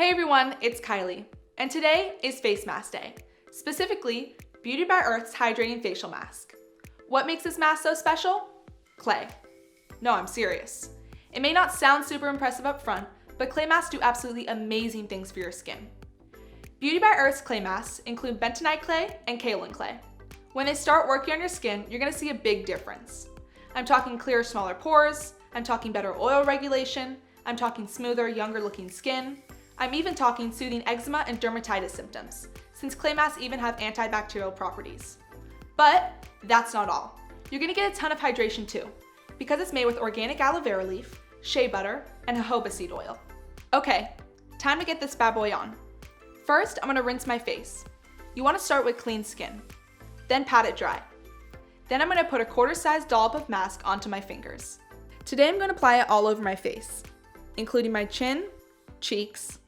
Hey everyone, it's Kylie, and today is Face Mask Day, specifically Beauty by Earth's Hydrating Facial Mask. What makes this mask so special? Clay. No, I'm serious. It may not sound super impressive up front, but clay masks do absolutely amazing things for your skin. Beauty by Earth's clay masks include Bentonite clay and Kaolin clay. When they start working on your skin, you're gonna see a big difference. I'm talking clearer, smaller pores, I'm talking better oil regulation, I'm talking smoother, younger looking skin, I'm even talking soothing eczema and dermatitis symptoms, since clay masks even have antibacterial properties. But that's not all. You're gonna get a ton of hydration too, because it's made with organic aloe vera leaf, shea butter, and jojoba seed oil. Okay, time to get this bad boy on. First, I'm gonna rinse my face. You wanna start with clean skin, then pat it dry. Then I'm gonna put a quarter-sized dollop of mask onto my fingers. Today I'm gonna apply it all over my face, including my chin, cheeks,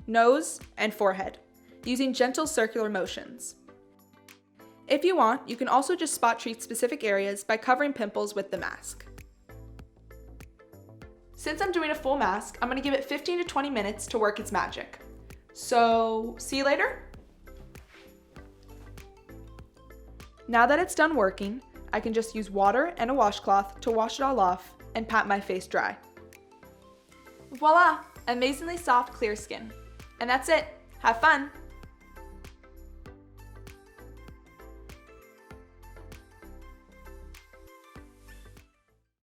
nose, and forehead, using gentle circular motions. If you want, you can also just spot treat specific areas by covering pimples with the mask. Since I'm doing a full mask, I'm gonna give it 15 to 20 minutes to work its magic. So, see you later? Now that it's done working, I can just use water and a washcloth to wash it all off and pat my face dry. Voila! Amazingly soft, clear skin. And that's it. Have fun!